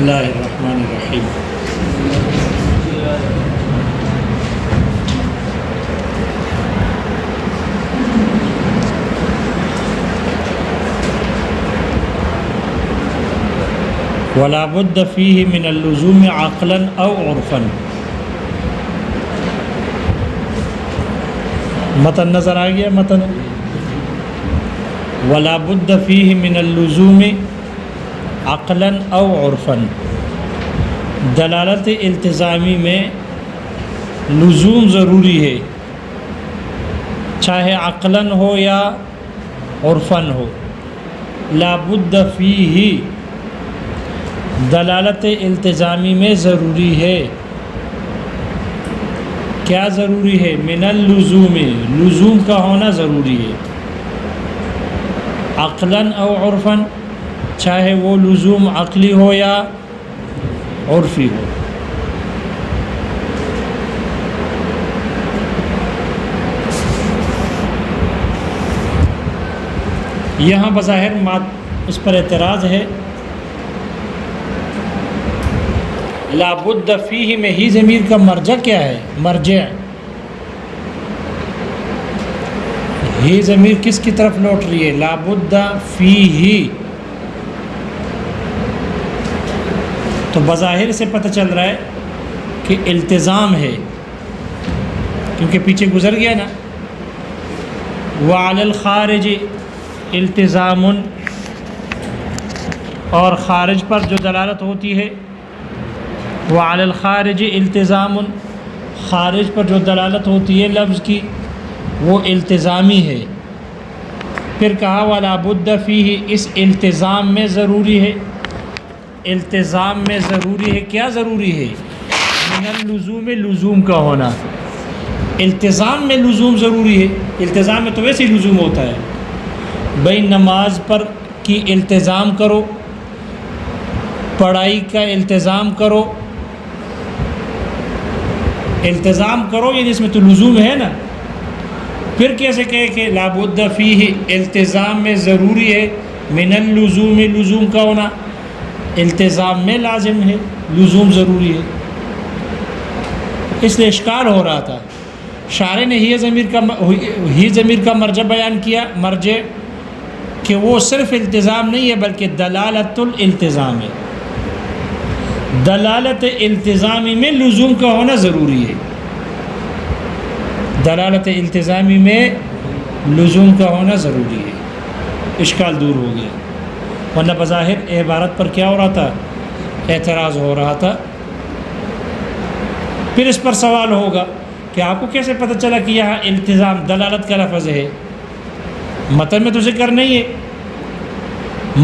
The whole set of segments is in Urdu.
اللہ الرحمن الرحیم۔ ولا بد فيه من اللزوم عقلا او عرفا۔ متن نظر آ گیا؟ متن ولا بد فيه من اللزوم عقلا او عرفا، دلالت التزامی میں لزوم ضروری ہے، چاہے عقلاً ہو یا عرفاً ہو۔ لا بد فیہ دلالت التزامی میں ضروری ہے، کیا ضروری ہے؟ من اللزوم، لزوم کا ہونا ضروری ہے، عقلاً او عرفاً، چاہے وہ لزوم عقلی ہو یا عرفی ہو۔ یہاں بظاہر اس پر اعتراض ہے، لا بد فیہ میں ہی ضمیر کا مرجع کیا ہے؟ مرجع ہی ضمیر کس کی طرف لوٹ رہی ہے؟ لا بد فیہ، تو بظاہر سے پتہ چل رہا ہے کہ التزام ہے، کیونکہ پیچھے گزر گیا نا، وعلی الخارج التزام، اور خارج پر جو دلالت ہوتی ہے، وعلی الخارج التزام، خارج پر جو دلالت ہوتی ہے لفظ کی وہ التزامی ہے۔ پھر کہا ولا بد فیہ، اس التزام میں ضروری ہے، التزام میں ضروری ہے، کیا ضروری ہے؟ من اللزوم، لزوم کا ہونا، التزام میں لزوم ضروری ہے۔ التزام میں تو ویسے ہی لزوم ہوتا ہے، بھائی نماز پر کی التزام کرو، پڑھائی کا التزام کرو، التزام کرو یعنی اس میں تو لزوم ہے نا۔ پھر کیسے کہے کہ لا بد فیہ، التزام میں ضروری ہے، من اللزوم، لزوم کا ہونا، التزام میں لازم ہے، لزوم ضروری ہے۔ اس لیے اشکال ہو رہا تھا، شارح نے ہی ضمیر کا مرجع بیان کیا، مرجع کہ وہ صرف التزام نہیں ہے بلکہ دلالت الالتزام ہے، دلالت التزامی میں لزوم کا ہونا ضروری ہے، دلالت التزامی میں لزوم کا ہونا ضروری ہے۔ اشکال دور ہو گیا، ورنہ بظاہر عبارت پر کیا ہو رہا تھا؟ اعتراض ہو رہا تھا۔ پھر اس پر سوال ہوگا کہ آپ کو کیسے پتہ چلا کہ یہاں التزام دلالت کا لفظ ہے؟ متن میں تو ذکر نہیں ہے،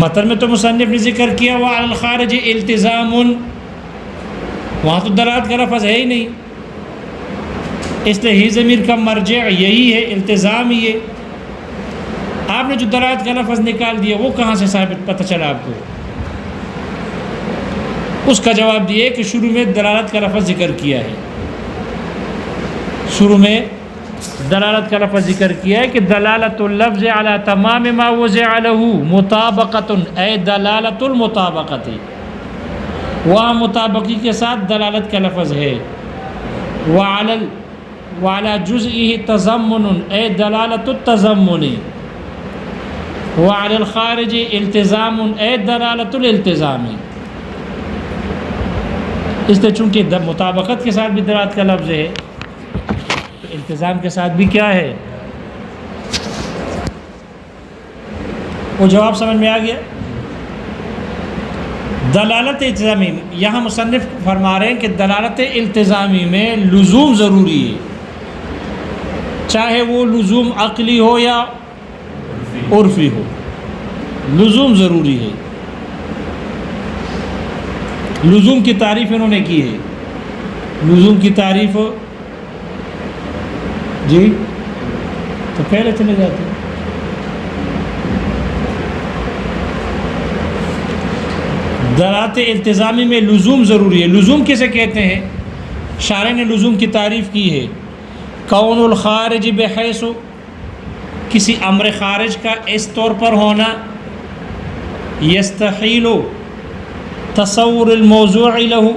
متن میں تو مصنف نے ذکر کیا وعلی الخارج التزام، وہاں تو دلالت کا لفظ ہے ہی نہیں، اس لیے ہی ضمیر کا مرجع یہی ہے، التزام ہی ہے۔ آپ نے جو دلالت کا لفظ نکال دیا وہ کہاں سے ثابت پتہ چلا آپ کو؟ اس کا جواب دیے کہ شروع میں دلالت کا لفظ ذکر کیا ہے، شروع میں دلالت کا لفظ ذکر کیا ہے کہ دلالت اللفظ علی تمام ما وضع له مطابقۃ، اے دلالت المطابقت، وہاں مطابقی کے ساتھ دلالت کا لفظ ہے، وعلی جزئہ تضمن، اے دلالت التضمن، وعلی الخارج التزام، اے دلالت الالتزام۔ اس لیے چونکہ مطابقت کے ساتھ بھی دلالت کا لفظ ہے تو التزام کے ساتھ بھی کیا ہے؟ وہ جواب سمجھ میں آ گیا؟ دلالت التزامی، یہاں مصنف فرما رہے ہیں کہ دلالت التزامی میں لزوم ضروری ہے، چاہے وہ لزوم عقلی ہو یا عرفی ہو، لزوم ضروری ہے۔ لزوم کی تعریف انہوں نے کی ہے، لزوم کی تعریف جی تو پہلے چلے جاتے ہیں۔ دلالت التزامی میں لزوم ضروری ہے، لزوم کسے کہتے ہیں؟ شارح نے لزوم کی تعریف کی ہے، کون الخارج بحیث، کسی امر خارج کا اس طور پر ہونا، یستحیل تصور الموضوع لہو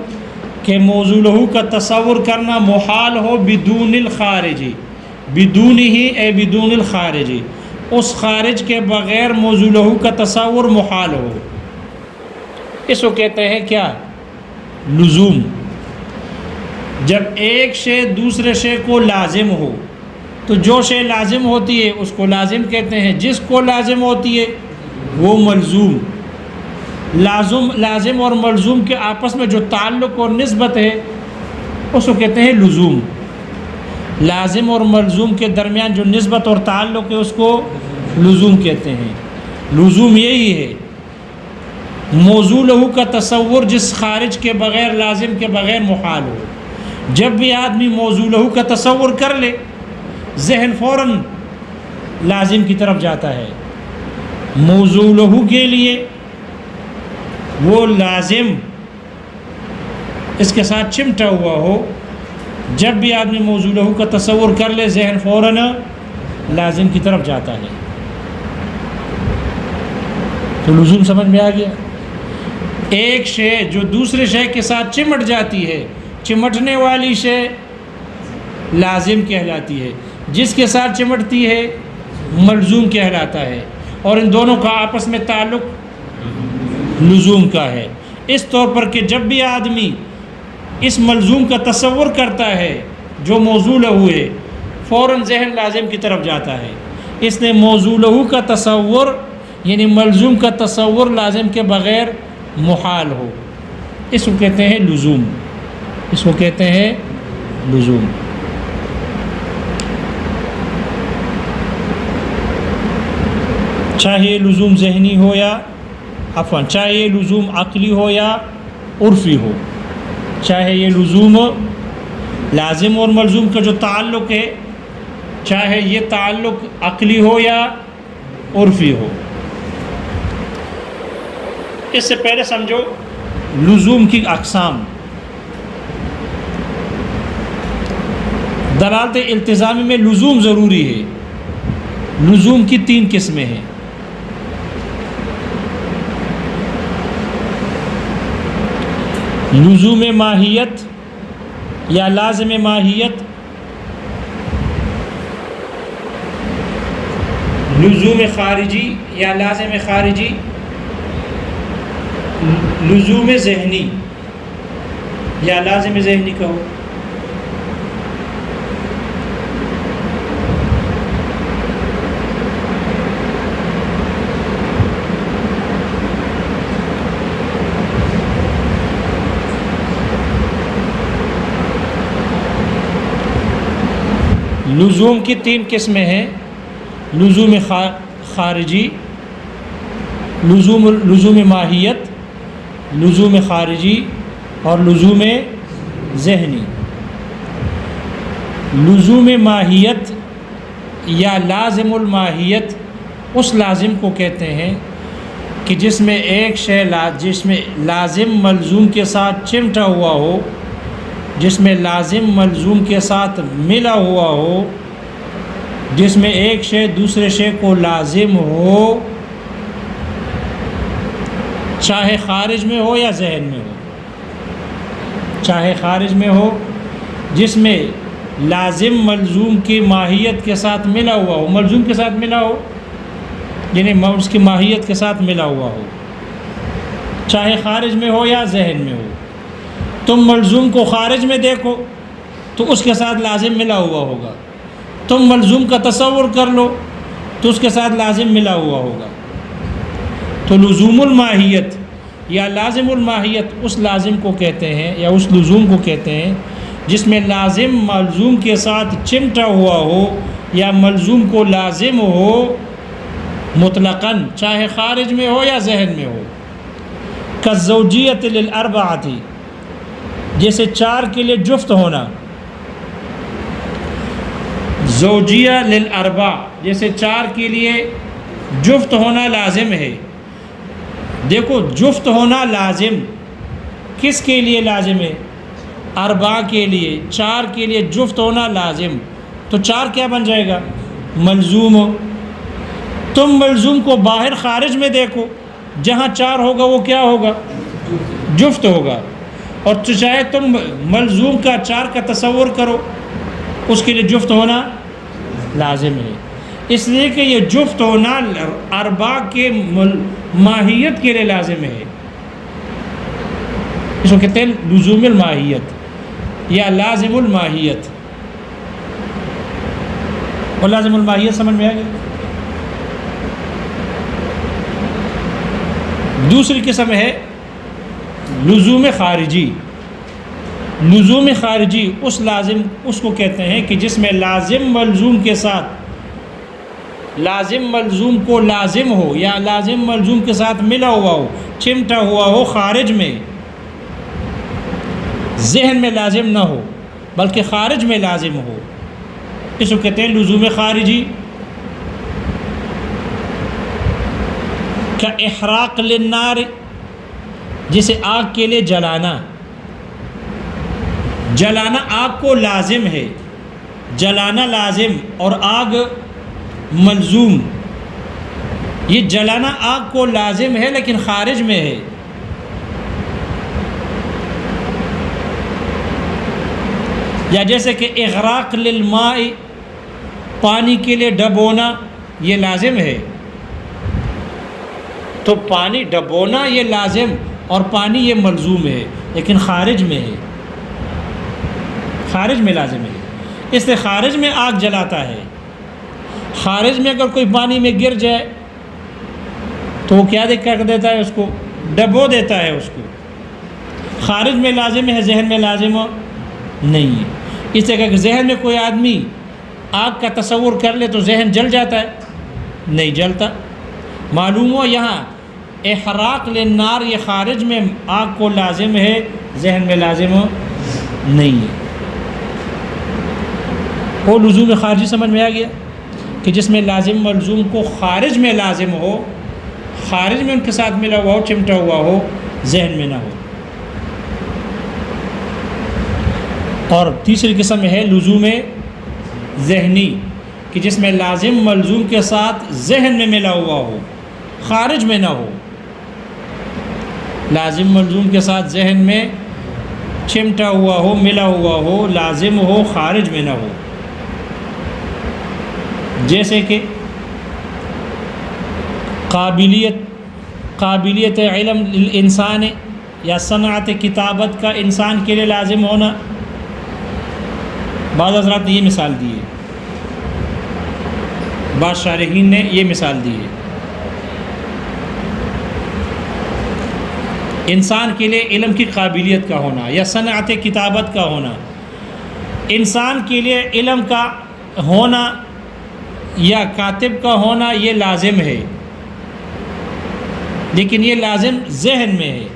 کہ موضوع لہو کا تصور کرنا محال ہو بدون الخارجی، بدون ہی اے بدون الخارجی، اس خارج کے بغیر موضوع لہو کا تصور محال ہو، اس کو کہتے ہیں کیا؟ لزوم۔ جب ایک شے دوسرے شے کو لازم ہو تو جو شے لازم ہوتی ہے اس کو لازم کہتے ہیں، جس کو لازم ہوتی ہے وہ ملزوم۔ لازم اور ملزوم کے آپس میں جو تعلق اور نسبت ہے اس کو کہتے ہیں لزوم۔ لازم اور ملزوم کے درمیان جو نسبت اور تعلق ہے اس کو لزوم کہتے ہیں۔ لزوم یہی ہے موضوع لہو کا تصور جس خارج کے بغیر، لازم کے بغیر محال ہو۔ جب بھی آدمی موضوع لہو کا تصور کر لے ذہن فوراً لازم کی طرف جاتا ہے۔ موضوع لہو کے لیے وہ لازم اس کے ساتھ چمٹا ہوا ہو، جب بھی آدمی موضوع لہو کا تصور کر لے ذہن فوراً لازم کی طرف جاتا ہے۔ تو لزوم سمجھ میں آ گیا؟ ایک شے جو دوسرے شے کے ساتھ چمٹ جاتی ہے، چمٹنے والی شے لازم کہلاتی ہے، جس کے ساتھ چمٹتی ہے ملزوم کہلاتا ہے، اور ان دونوں کا آپس میں تعلق لزوم کا ہے۔ اس طور پر کہ جب بھی آدمی اس ملزوم کا تصور کرتا ہے جو موضوع لہو ہے فوراً ذہن لازم کی طرف جاتا ہے۔ اس نے موضوع لہو کا تصور یعنی ملزوم کا تصور لازم کے بغیر محال ہو، اس کو کہتے ہیں لزوم، اس کو کہتے ہیں لزوم۔ چاہے یہ لزوم ذہنی ہو یا چاہے یہ لزوم عقلی ہو یا عرفی ہو، چاہے یہ لزوم لازم اور ملزوم کا جو تعلق ہے چاہے یہ تعلق عقلی ہو یا عرفی ہو۔ اس سے پہلے سمجھو لزوم کی اقسام۔ دلالت التزامی میں لزوم ضروری ہے۔ لزوم کی 3 قسمیں ہیں۔ لزوم ماہیت یا لازم ماہیت، لزوم خارجی یا لازم خارجی، لزوم ذہنی یا لازم ذہنی کہو۔ لزوم کی 3 قسمیں ہیں، لزوم خارجی، لزوم ماہیت، لزوم خارجی اور لزوم ذہنی۔ لزوم ماہیت یا لازم الماہیت اس لازم کو کہتے ہیں کہ جس میں ایک شے جس میں لازم ملزوم کے ساتھ چمٹا ہوا ہو، جس میں لازم ملزوم کے ساتھ ملا ہوا ہو، جس میں ایک شے دوسرے شے کو لازم ہو، چاہے خارج میں ہو یا ذہن میں ہو، چاہے خارج میں ہو، جس میں لازم ملزوم کی ماہیت کے ساتھ ملا ہوا ہو، ملزوم کے ساتھ ملا ہو یعنی اس کی ماہیت کے ساتھ ملا ہوا ہو، چاہے خارج میں ہو یا ذہن میں ہو۔ تم ملزوم کو خارج میں دیکھو تو اس کے ساتھ لازم ملا ہوا ہوگا، تم ملزوم کا تصور کر لو تو اس کے ساتھ لازم ملا ہوا ہوگا۔ تو لزوم الماہیت یا لازم الماہیت اس لازم کو کہتے ہیں یا اس لزوم کو کہتے ہیں جس میں لازم ملزوم کے ساتھ چمٹا ہوا ہو یا ملزوم کو لازم ہو مطلقاً، چاہے خارج میں ہو یا ذہن میں ہو۔ کالزوجیۃ للاربعۃ، جیسے 4 کے لیے جفت ہونا، زوجیہ للاربع جیسے 4 کے لیے جفت ہونا لازم ہے۔ دیکھو جفت ہونا لازم کس کے لیے لازم ہے؟ 4 کے لیے، 4 کے لیے جفت ہونا لازم، تو 4 کیا بن جائے گا؟ ملزوم ہو۔ تم ملزوم کو باہر خارج میں دیکھو، جہاں 4 ہوگا وہ کیا ہوگا؟ جفت ہوگا. اور چاہے تم ملزوم کا چار کا تصور کرو، اس کے لیے جفت ہونا لازم ہے، اس لیے کہ یہ جفت ہونا اربع کے ماہیت کے لیے لازم ہے. اس کو کہتے ہیں لزوم الماہیت یا لازم الماہیت. اور لازم الماہیت سمجھ میں آ گیا. دوسری قسم ہے لزوم خارجی. لزوم خارجی اس کو کہتے ہیں کہ جس میں لازم ملزوم کے ساتھ لازم ملزوم کو لازم ہو یا لازم ملزوم کے ساتھ ملا ہوا ہو، چمٹا ہوا ہو خارج میں، ذہن میں لازم نہ ہو بلکہ خارج میں لازم ہو، اس کو کہتے ہیں لزوم خارجی. کا احراق للنار، جسے آگ کے لیے جلانا آگ کو لازم ہے، جلانا لازم اور آگ ملزوم. یہ جلانا آگ کو لازم ہے لیکن خارج میں ہے. یا جیسے کہ اغراق للماء، پانی کے لیے ڈبونا یہ لازم ہے، تو پانی ڈبونا یہ لازم اور پانی یہ ملزوم ہے لیکن خارج میں ہے، خارج میں لازم ہے. اس سے خارج میں آگ جلاتا ہے. خارج میں اگر کوئی پانی میں گر جائے تو وہ کیا کر دیتا ہے، اس کو ڈبو دیتا ہے اس کو. خارج میں لازم ہے، ذہن میں لازم نہیں ہے. اس سے کہ ذہن میں کوئی آدمی آگ کا تصور کر لے تو ذہن جل جاتا ہے، نہیں جلتا. معلوم ہو یہاں احراق للنار یہ خارج میں آگ کو لازم ہے، ذہن میں لازم نہیں ہے. وہ لزوم خارجی سمجھ میں آ گیا کہ جس میں لازم ملزوم کو خارج میں لازم ہو، خارج میں ان کے ساتھ ملا ہوا ہو، چمٹا ہوا ہو، ذہن میں نہ ہو. اور تیسری قسم ہے لزوم ذہنی کہ جس میں لازم ملزوم کے ساتھ ذہن میں ملا ہوا ہو، خارج میں نہ ہو. لازم ملزوم کے ساتھ ذہن میں چمٹا ہوا ہو، ملا ہوا ہو، لازم ہو، خارج میں نہ ہو. جیسے کہ قابلیت علم انسان یا صنعت کتابت کا انسان کے لیے لازم ہونا. بعض حضرات نے یہ مثال دی ہے، بعض شارحین نے یہ مثال دی ہے. انسان کے لیے علم کی قابلیت کا ہونا یا صنعت کتابت کا ہونا، انسان کے لیے علم کا ہونا یا کاتب کا ہونا یہ لازم ہے، لیکن یہ لازم ذہن میں ہے.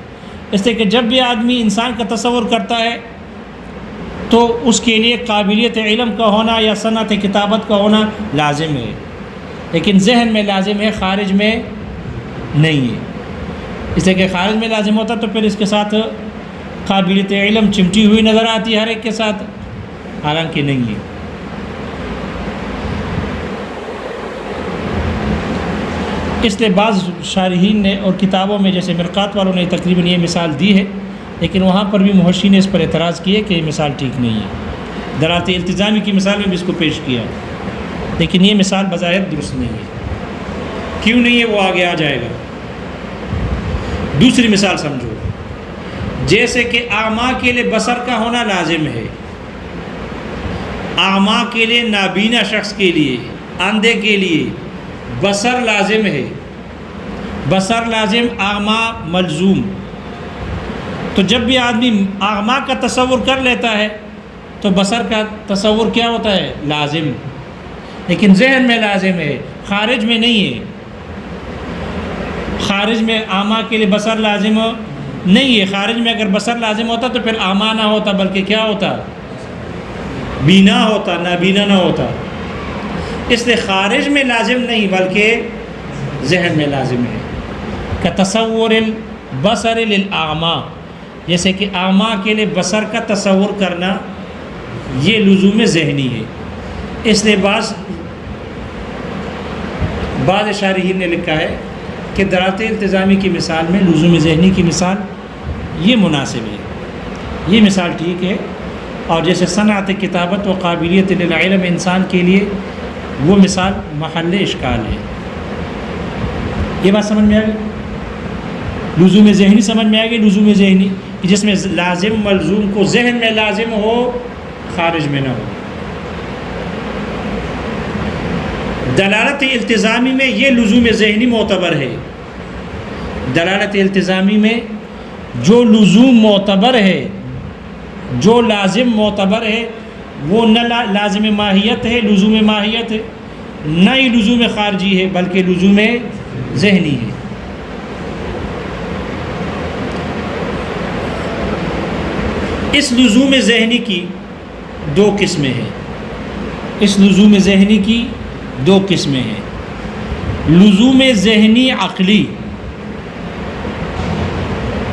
اس لیے کہ جب بھی آدمی انسان کا تصور کرتا ہے تو اس کے لیے قابلیت علم کا ہونا یا صنعت کتابت کا ہونا لازم ہے، لیکن ذہن میں لازم ہے، خارج میں نہیں ہے. اس لیے کہ خارج میں لازم ہوتا تو پھر اس کے ساتھ قابلیت علم چمٹی ہوئی نظر آتی ہے ہر ایک کے ساتھ، حالانکہ نہیں ہے. اس لیے بعض شارحین نے اور کتابوں میں جیسے مرقات والوں نے تقریباً یہ مثال دی ہے، لیکن وہاں پر بھی محشی نے اس پر اعتراض کیے کہ یہ مثال ٹھیک نہیں ہے. درات التزامی کی مثال میں بھی اس کو پیش کیا، لیکن یہ مثال بظاہر درست نہیں ہے. کیوں نہیں ہے وہ آگے آ جائے گا. دوسری مثال سمجھو، جیسے کہ اعمیٰ کے لیے بصر کا ہونا لازم ہے. اعمیٰ کے لیے، نابینا شخص کے لیے، اندھے کے لیے بصر لازم ہے. بصر لازم، اعمیٰ ملزوم. تو جب بھی آدمی اعمیٰ کا تصور کر لیتا ہے تو بصر کا تصور کیا ہوتا ہے؟ لازم، لیکن ذہن میں لازم ہے، خارج میں نہیں ہے. خارج میں اعمیٰ کے لیے بصر لازم نہیں ہے. خارج میں اگر بصر لازم ہوتا تو پھر اعمیٰ نہ ہوتا بلکہ کیا ہوتا؟ بینا ہوتا، نابینا نہ ہوتا. اس لیے خارج میں لازم نہیں بلکہ ذہن میں لازم ہے. کا تصور البصر للأعمى، جیسے کہ اعمیٰ کے لیے بصر کا تصور کرنا یہ لزوم ذہنی ہے. اس لیے بعض شارحین نے لکھا ہے کہ درات التزامی کی مثال میں لزوم ذہنی کی مثال یہ مناسب ہے، یہ مثال ٹھیک ہے۔ اور جیسے صنعت کتابت و قابلیت للعلم انسان کے لیے، وہ مثال محل اشکال ہے۔ یہ بات سمجھ میں آ گئی؟ لزوم ذہنی سمجھ میں آ گئی؟ لزوم ذہنی کہ جس میں لازم ملزوم کو ذہن میں لازم ہو، خارج میں نہ ہو۔ دلالت التزامی میں یہ لزوم ذہنی معتبر ہے۔ دلالت التزامی میں جو لزوم معتبر ہے، جو لازم معتبر ہے، وہ نہ لازم ماہیت ہے، لزوم ماہیت ہے، نہ ہی لزوم خارجی ہے، بلکہ لزوم ذہنی ہے۔ اس لزوم ذہنی کی دو قسمیں ہیں۔ اس لزوم ذہنی کی دو قسمیں ہیں، لزوم ذہنی عقلی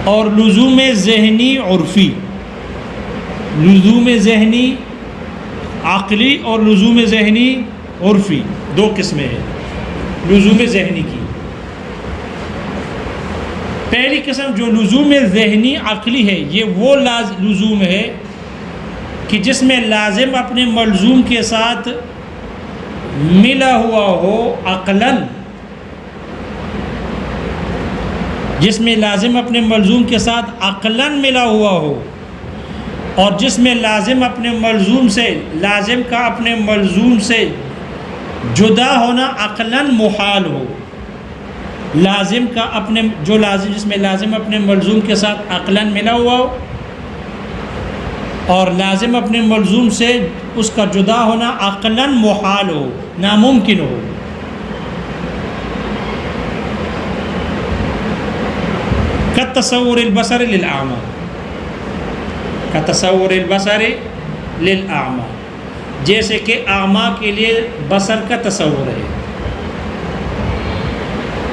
اور لزوم ذہنی عرفی۔ لزوم ذہنی عقلی اور لزوم ذہنی عرفی دو قسمیں ہیں لزوم ذہنی کی۔ پہلی قسم جو لزوم ذہنی عقلی ہے، یہ وہ لزوم ہے کہ جس میں لازم اپنے ملزوم کے ساتھ ملا ہوا ہو عقلاً، جس میں لازم اپنے ملزوم کے ساتھ عقلاً ملا ہوا ہو، اور جس میں لازم اپنے ملزوم سے، لازم کا اپنے ملزوم سے جدا ہونا عقلاً محال ہو۔ لازم کا اپنے جس میں لازم اپنے ملزوم کے ساتھ عقلاً ملا ہوا ہو، اور لازم اپنے ملزوم سے اس کا جدا ہونا عقلاً محال ہو، ناممکن ہو۔ کتصور البصر للأعمى، کتصور البصر للأعمى، جیسے کہ اعمیٰ کے لیے بصر کا تصور ہے۔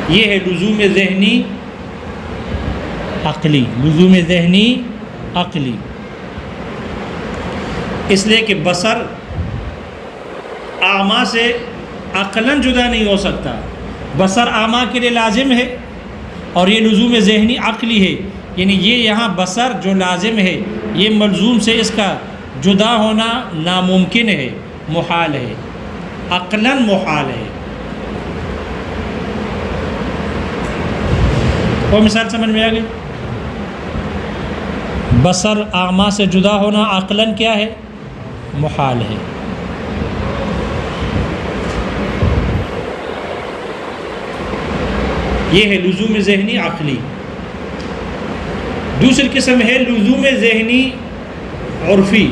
یہ ہے لزوم ذہنی عقلی، لزوم ذہنی عقلی۔ اس لیے کہ بصر اعمیٰ سے عقلاً جدا نہیں ہو سکتا، بصر اعمیٰ کے لیے لازم ہے، اور یہ لزوم ذہنی عقلی ہے، یعنی یہ یہاں بصر جو لازم ہے، یہ ملزوم سے اس کا جدا ہونا ناممکن ہے، محال ہے، عقلاً محال ہے۔ وہ مثال سمجھ میں آ گئی؟ بصر اعمیٰ سے جدا ہونا عقلاً کیا ہے؟ محال ہے۔ یہ ہے لزوم ذہنی عقلی۔ دوسری قسم ہے لزوم ذہنی عرفی،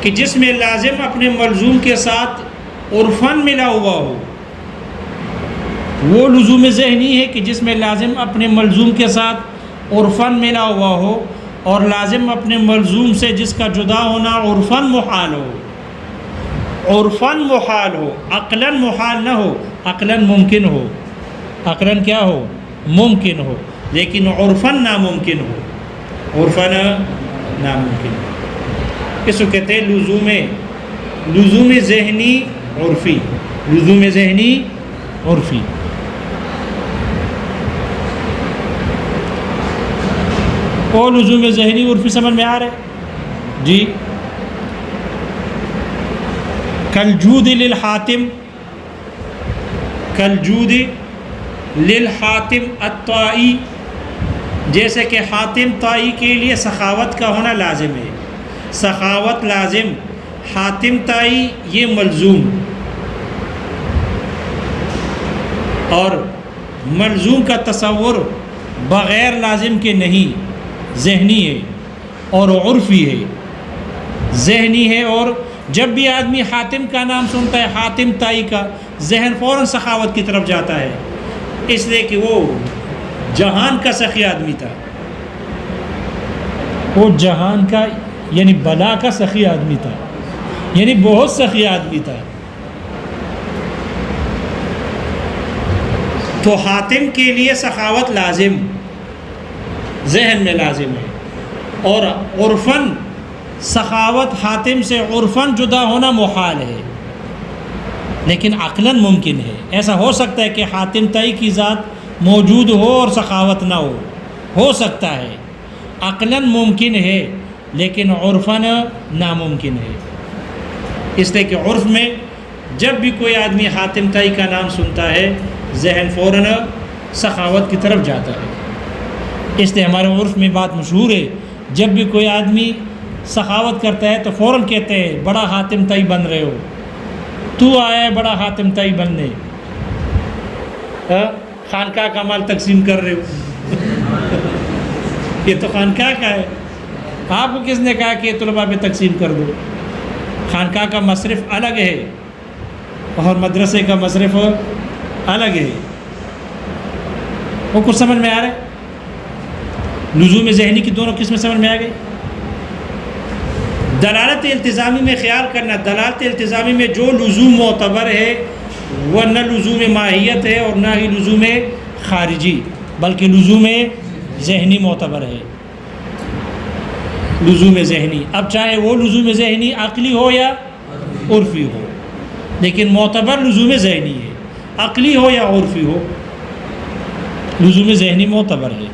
کہ جس میں لازم اپنے ملزوم کے ساتھ عرفاً ملا ہوا ہو۔ وہ لزوم ذہنی ہے کہ جس میں لازم اپنے ملزوم کے ساتھ عرفاً ملا ہوا ہو، اور لازم اپنے ملزوم سے جس کا جدا ہونا عرفاً محال ہو، عرفاً محال ہو، عقلاً محال نہ ہو، عقلاً ممکن ہو، عقلاً کیا ہو؟ ممکن ہو، لیکن عرفاً ناممکن ہو، عرفاً ناممکن ہو۔ اس کو کہتے ہیں لزوم ذہنی عرفی، لزوم ذہنی عرفی۔ اور لزوم ذہنی عرفی سمجھ میں آ رہا ہے؟ جی، کالجود للحاتم، کالجود للحاتم الطائی، جیسے کہ حاتم طائی کے لیے سخاوت کا ہونا لازم ہے، سخاوت لازم، حاتم طائی یہ ملزوم، اور ملزوم کا تصور بغیر لازم کے نہیں، ذہنی ہے اور عرفی ہے، ذہنی ہے۔ اور جب بھی آدمی حاتم کا نام سنتا ہے، حاتم طائی کا، ذہن فوراً سخاوت کی طرف جاتا ہے، اس لیے کہ وہ جہان کا سخی آدمی تھا، وہ جہان کا یعنی بلا کا سخی آدمی تھا، یعنی بہت سخی آدمی تھا۔ تو حاتم کے لیے سخاوت لازم، ذہن میں لازم ہے، اور عرفاً سخاوت حاتم سے عرفاً جدا ہونا محال ہے، لیکن عقلاً ممکن ہے۔ ایسا ہو سکتا ہے کہ حاتم طائی کی ذات موجود ہو اور سخاوت نہ ہو سکتا ہے، عقلاً ممکن ہے لیکن عرفاً ناممکن ہے، اس لیے کہ عرف میں جب بھی کوئی آدمی حاتم طائی کا نام سنتا ہے ذہن فوراً سخاوت کی طرف جاتا ہے، اس لیے ہمارے عرف میں بات مشہور ہے، جب بھی کوئی آدمی سخاوت کرتا ہے تو فوراً کہتے ہیں بڑا حاتم طائی بن رہے ہو، تو آیا ہے بڑا حاتم طائی بننے، خانقاہ کا مال تقسیم کر رہے ہو یہ تو خانقاہ کا ہے، آپ کو کس نے کہا کہ طلباء پہ تقسیم کر دو؟ خانقاہ کا مصرف الگ ہے اور مدرسے کا مصرف الگ ہے، وہ کچھ سمجھ میں آ رہا ہے؟ لزوم ذہنی کی دونوں قسمیں سمجھ میں آ گئی؟ دلالت التزامی میں خیال کرنا، دلالت التزامی میں جو لزوم معتبر ہے وہ نہ لزوم ماہیت ہے اور نہ ہی لزوم خارجی بلکہ لزوم ذہنی معتبر ہے، لزوم ذہنی، اب چاہے وہ لزوم ذہنی عقلی ہو یا عرفی ہو، لیکن معتبر لزوم ذہنی ہے، عقلی ہو یا عرفی ہو لزوم ذہنی معتبر ہے۔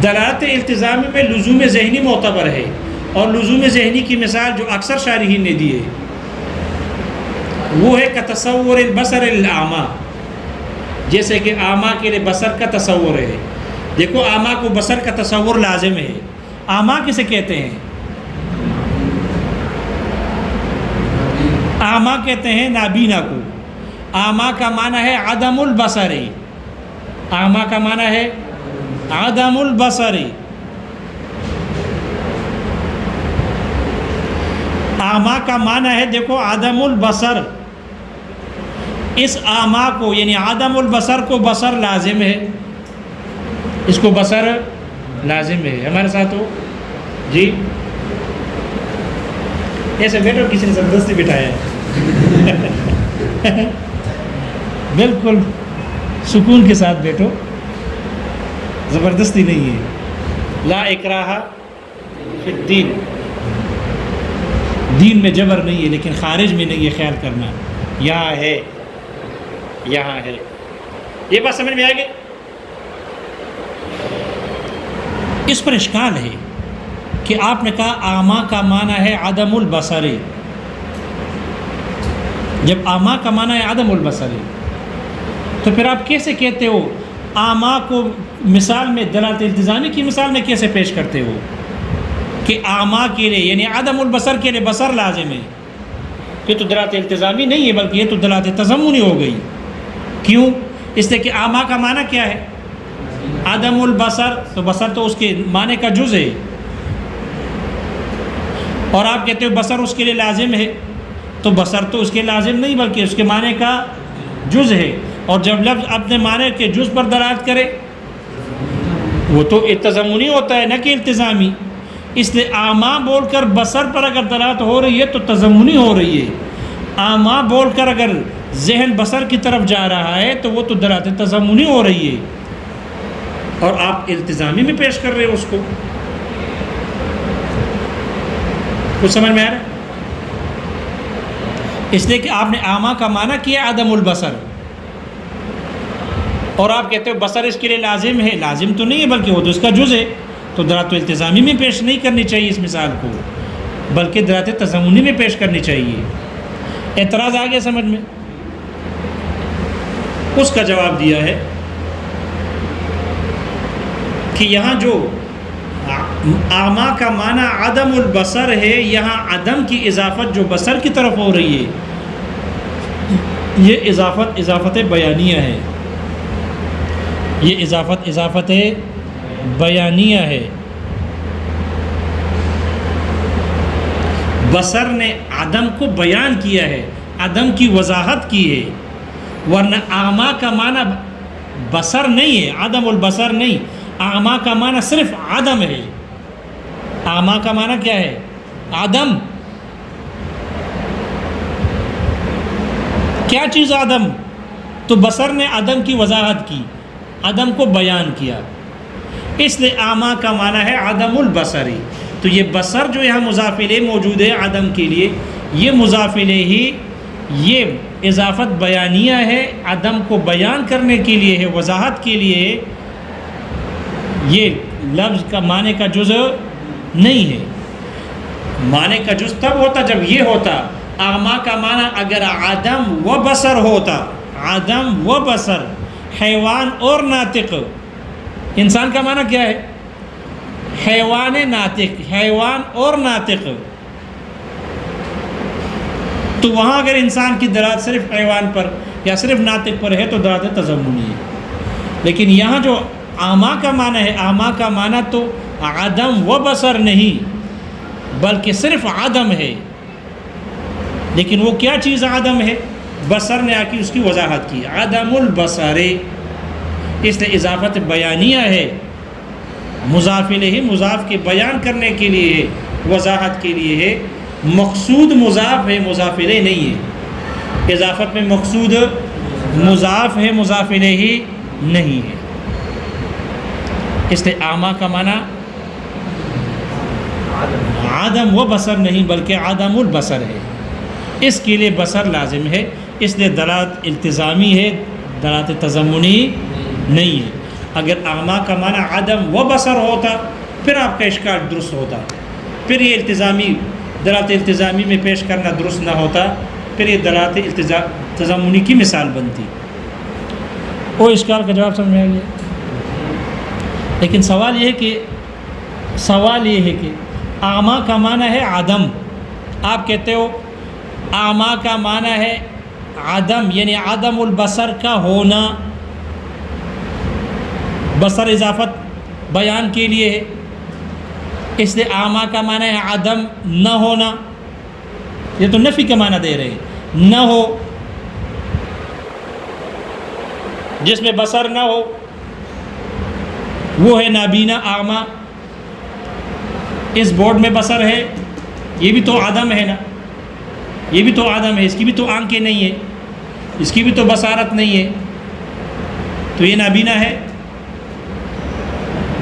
دلالت التزامی میں لزوم ذہنی معتبر ہے، اور لزوم ذہنی کی مثال جو اکثر شارحین نے دی ہے وہ ہے کتصور البصر الاعمی، جیسے کہ اعمیٰ کے لیے بصر کا تصور ہے، دیکھو اعمیٰ کو بصر کا تصور لازم ہے، اعمیٰ کسے کہتے ہیں؟ اعمیٰ کہتے ہیں نابینا کو، اعمیٰ کا معنی ہے عدم البصر، اعمیٰ کا معنی ہے عدم البصر، اعمیٰ کا معنی ہے دیکھو عدم البصر، اس اعمیٰ کو یعنی عدم البصر کو بصر لازم ہے، اس کو بصر لازم ہے، ہمارے ساتھ ہو جی؟ ایسے بیٹھو، کسی نے زبردستی بٹھایا ہے بالکل سکون کے ساتھ بیٹھو، زبردستی نہیں ہے، لا اکراہ فی الدین، دین میں جبر نہیں ہے لیکن خارج میں نہیں، یہ خیال کرنا یہاں ہے، یہاں ہے، یہ بات سمجھ میں آ گئی؟ اس پر اشکال ہے کہ آپ نے کہا اعمیٰ کا معنی ہے عدم البصر، جب اعمیٰ کا معنی ہے عدم البصر تو پھر آپ کیسے کہتے ہو اعمیٰ کو مثال میں دلالت التزامی کی مثال میں کیسے پیش کرتے ہو کہ اعمیٰ کے لیے یعنی عدم البصر کے لیے بصر لازم ہے؟ یہ تو دلالت التزامی نہیں ہے بلکہ یہ تو دلالت تضمنی ہو گئی، کیوں؟ اس لیے کہ اعمیٰ کا معنی کیا ہے؟ عدم البصر، تو بصر تو اس کے معنی کا جز ہے، اور آپ کہتے ہو بصر اس کے لیے لازم ہے، تو بصر تو اس کے لازم نہیں بلکہ اس کے معنی کا جز ہے، اور جب لفظ اپنے معنی کے جز پر دلالت کرے وہ تو تضمنی ہوتا ہے نہ کہ التزامی، اس لیے اعمیٰ بول کر بصر پر اگر دلالت ہو رہی ہے تو تضمنی ہو رہی ہے، اعمیٰ بول کر اگر ذہن بصر کی طرف جا رہا ہے تو وہ تو دلالت تضمنی ہو رہی ہے، اور آپ التزامی میں پیش کر رہے ہو اس کو، کچھ سمجھ میں آ رہا ہے؟ اس لیے کہ آپ نے اعمیٰ کا معنی کیا عدم البصر، اور آپ کہتے ہو بصر اس کے لیے لازم ہے، لازم تو نہیں ہے بلکہ وہ تو اس کا جز ہے، تو دلالت التزامی میں پیش نہیں کرنی چاہیے اس مثال کو بلکہ دلالت تضمنی میں پیش کرنی چاہیے۔ اعتراض آ گیا سمجھ میں؟ اس کا جواب دیا ہے کہ یہاں جو اعمیٰ کا معنی عدم البصر ہے، یہاں عدم کی اضافت جو بصر کی طرف ہو رہی ہے یہ اضافت بیانیہ ہے، یہ اضافت بیانیہ ہے، بصر نے عدم کو بیان کیا ہے، عدم کی وضاحت کی ہے، ورنہ اعمیٰ کا معنی بصر نہیں ہے، عدم البصر نہیں، اعمیٰ کا معنی صرف عدم ہے، اعمیٰ کا معنی کیا ہے؟ عدم، کیا چیز عدم؟ تو بصر نے عدم کی وضاحت کی، عدم کو بیان کیا، اس لیے اعمیٰ کا معنی ہے عدم البصری، تو یہ بصر جو یہاں مضاف الیہ موجود ہے عدم کے لیے، یہ مضاف الیہ ہی یہ اضافت بیانیہ ہے، عدم کو بیان کرنے کے لیے ہے، وضاحت کے لیے ہے، یہ لفظ کا معنی کا جز نہیں ہے. معنی کا جز تب ہوتا جب یہ ہوتا. اعمیٰ کا معنی اگر عدم و بصر ہوتا، عدم و بصر، حیوان اور ناطق. انسان کا معنی کیا ہے؟ حیوان ناطق، حیوان اور ناطق. تو وہاں اگر انسان کی دلالت صرف حیوان پر یا صرف ناطق پر ہے تو دلالت تضمنی ہے. لیکن یہاں جو اعمیٰ کا معنی ہے، اعمیٰ کا معنی تو عدم و بصر نہیں بلکہ صرف عدم ہے. لیکن وہ کیا چیز عدم ہے؟ بصر نے آ کے اس کی وضاحت کی. عدم البصر، اس نے اضافت بیانیہ ہے، مضاف الیہ مضاف کے بیان کرنے کے لیے ہے، وضاحت کے لیے ہے. مقصود مضاف ہے، مضاف الیہ نہیں ہے. اضافت میں مقصود مضاف ہے، مضاف الیہ نہیں ہے. اس لیے اعمیٰ کا معنی عدم و بصر نہیں بلکہ عدم البصر ہے. اس کے لیے بصر لازم ہے، اس لیے دلالت التزامی ہے، دلالت تضمنی نہیں ہے. اگر اعمیٰ کا معنی عدم و بصر ہوتا پھر آپ کا اشکال درست ہوتا، پھر یہ التزامی دلالت التزامی میں پیش کرنا درست نہ ہوتا، پھر یہ دلالت تضمنی کی مثال بنتی. وہ اشکال کا جواب سمجھ میں آ گیا. لیکن سوال یہ ہے کہ اعمیٰ کا معنی ہے عدم. آپ کہتے ہو اعمیٰ کا معنی ہے عدم، یعنی عدم البصر کا ہونا. بصر اضافت بیان کے لیے ہے، اس لیے اعمیٰ کا معنی ہے عدم نہ ہونا. یہ تو نفی کا معنی دے رہے ہیں، نہ ہو، جس میں بصر نہ ہو وہ ہے نابینا اعمیٰ. اس بورڈ میں بصر ہے، یہ بھی تو عدم ہے نا، یہ بھی تو عدم ہے، اس کی بھی تو آنکھیں نہیں ہے، اس کی بھی تو بصارت نہیں ہے، تو یہ نابینا ہے.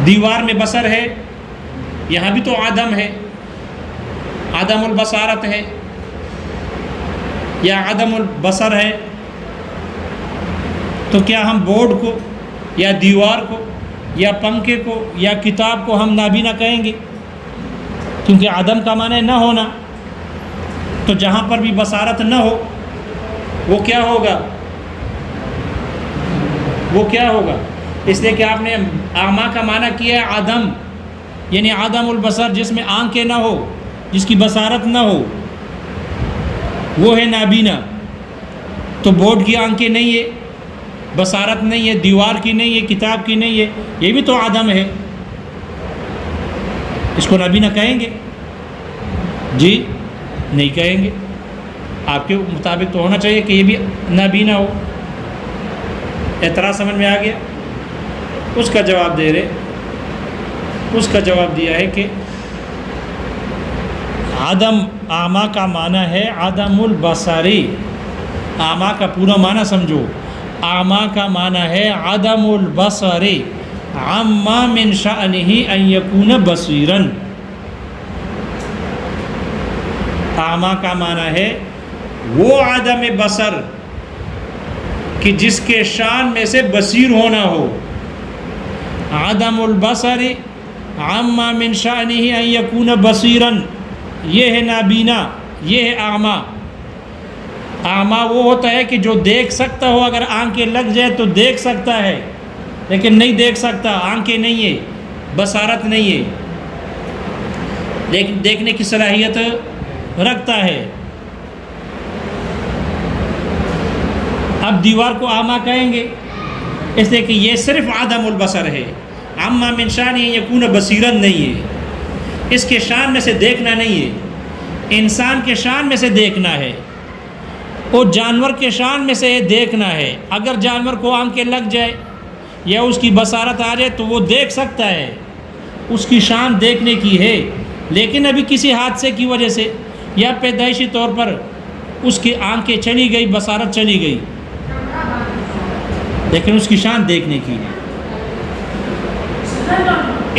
دیوار میں بصر ہے، یہاں بھی تو عدم ہے، عدم البصارت ہے یا عدم البصر ہے. تو کیا ہم بورڈ کو یا دیوار کو یا پنکھے کو یا کتاب کو ہم نابینا کہیں گے؟ کیونکہ عدم کا معنی نہ ہونا. تو جہاں پر بھی بصارت نہ ہو وہ کیا ہوگا؟ وہ کیا ہوگا؟ اس لیے کہ آپ نے اعمیٰ کا معنی کیا ہے عدم، یعنی عدم البصر، جس میں آنکھیں نہ ہو، جس کی بصارت نہ ہو، وہ ہے نابینا. تو بورڈ کی آنکھیں نہیں ہے، بصارت نہیں ہے، دیوار کی نہیں ہے، کتاب کی نہیں ہے، یہ بھی تو عدم ہے. اس کو نابینا کہیں گے؟ جی نہیں کہیں گے. آپ کے مطابق تو ہونا چاہیے کہ یہ بھی نابینا ہو. اعتراض سمجھ میں آ گیا؟ اس کا جواب دے رہے، اس کا جواب دیا ہے کہ عدم اعمیٰ کا معنی ہے عدم البصری. اعمیٰ کا پورا معنی سمجھو. اعمیٰ کا معنی ہے عدم البصری عما من شأنہ ان یکون بصیرا. اعمیٰ کا معنی ہے وہ عدم بصر کہ جس کے شان میں سے بصیر ہونا ہو. عدم البصر عما من شأنہ ان یکون بصیرا، یہ ہے نابینا، یہ ہے اعمیٰ. اعمیٰ وہ ہوتا ہے کہ جو دیکھ سکتا ہو، اگر آنکھیں لگ جائے تو دیکھ سکتا ہے لیکن نہیں دیکھ سکتا، آنکھیں نہیں ہے، بصارت نہیں ہے، لیکن دیکھنے کی صلاحیت رکھتا ہے. اب دیوار کو اعمیٰ کہیں گے اس لیے کہ یہ صرف عدم البصر ہے. عما من شأنہ یکون بصیرا نہیں ہے، اس کے شان میں سے دیکھنا نہیں ہے. انسان کے شان میں سے دیکھنا ہے اور جانور کے شان میں سے دیکھنا ہے. اگر جانور کو آنکھیں لگ جائے یا اس کی بصارت آ جائے تو وہ دیکھ سکتا ہے، اس کی شان دیکھنے کی ہے. لیکن ابھی کسی حادثے کی وجہ سے یا پیدائشی طور پر اس کی آنکھیں چلی گئی، بصارت چلی گئی، لیکن اس کی شان دیکھنے کی ہے.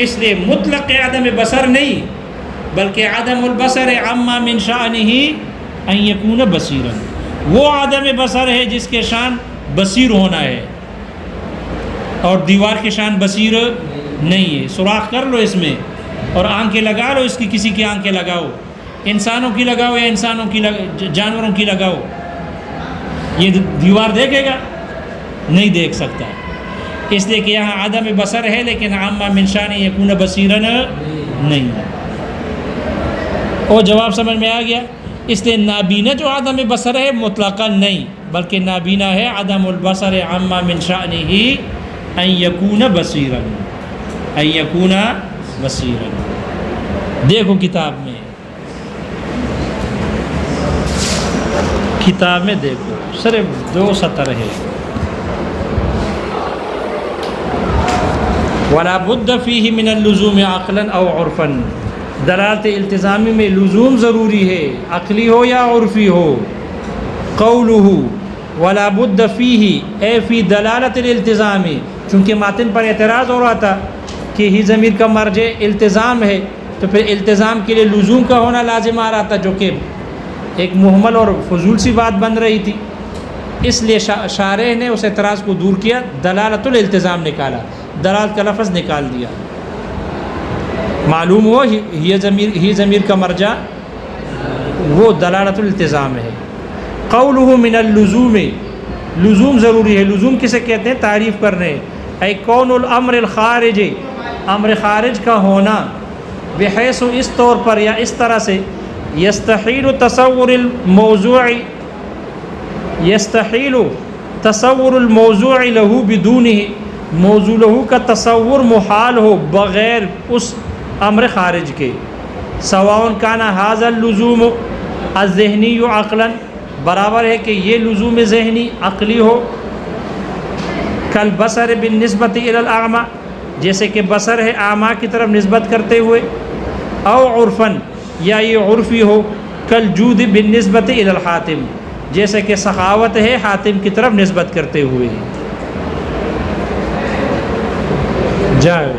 اس لیے مطلق عدم بصر نہیں بلکہ عدم البصر عما من شأنہ ان یکون بصیرا. وہ عدم بصر ہے جس کے شان بصیر ہونا ہے، اور دیوار کے شان بصیر نہیں ہے. سوراخ کر لو اس میں اور آنکھیں لگا لو اس کی، کسی کی آنکھیں لگاؤ، انسانوں کی لگاؤ یا انسانوں کی جانوروں کی لگاؤ، یہ دیوار دیکھے گا؟ نہیں دیکھ سکتا. اس لیے کہ یہاں عدم بصر ہے، لیکن عامہ من شان یکون بصیرا نہیں ہے. اور جواب سمجھ میں آ گیا؟ اس لیے نابینا جو عدم بصر ہے مطلقاً نہیں، بلکہ نابینا ہے عدم البصر عامہ من شانہ ان یکون بصیرا، ان یکون بصیرا. دیکھو کتاب میں دیکھو صرف 2 سطر ہے. ولا بد فیہ من اللزوم عقلا او عرفا، دلالت التزامی میں لزوم ضروری ہے، عقلی ہو یا عرفی ہو. قولہ ولا بد فیہ اے فی دلالت الالتزامی، چونکہ ماتن پر اعتراض ہو رہا تھا کہ ہی ضمیر کا مرجع التزام ہے، تو پھر التزام کے لیے لزوم کا ہونا لازم آ رہا تھا، جو کہ ایک محمل اور فضول سی بات بن رہی تھی. اس لیے شارح نے اس اعتراض کو دور کیا، دلالت الالتزام نکالا، دلالت کا لفظ نکال دیا. معلوم ہو ہی ضمیر کا مرجع وہ دلالت الالتزام ہے. قولہ من اللزوم، لزوم ضروری ہے. لزوم کسے کہتے ہیں؟ تعریف کرنے. اے کون الامر الخارج، امر خارج کا ہونا، بحیث اس طور پر یا اس طرح سے، یستحیل تصور الموضوع لہو بدونہ، موضوع لہو کا تصور محال ہو بغیر اس امر خارج کے. سواء کان ھذا اللزوم الذہنی عقلا، برابر ہے کہ یہ لزوم ذہنی عقلی ہو، کالبصر بالنسبت الی الاعمی، جیسے کہ بصر ہے اعمیٰ کی طرف نسبت کرتے ہوئے، او عرفا یا یہ عرفی ہو، کالجود بالنسبت الی الحاتم، جیسے کہ سخاوت ہے حاتم کی طرف نسبت کرتے ہوئے. جائے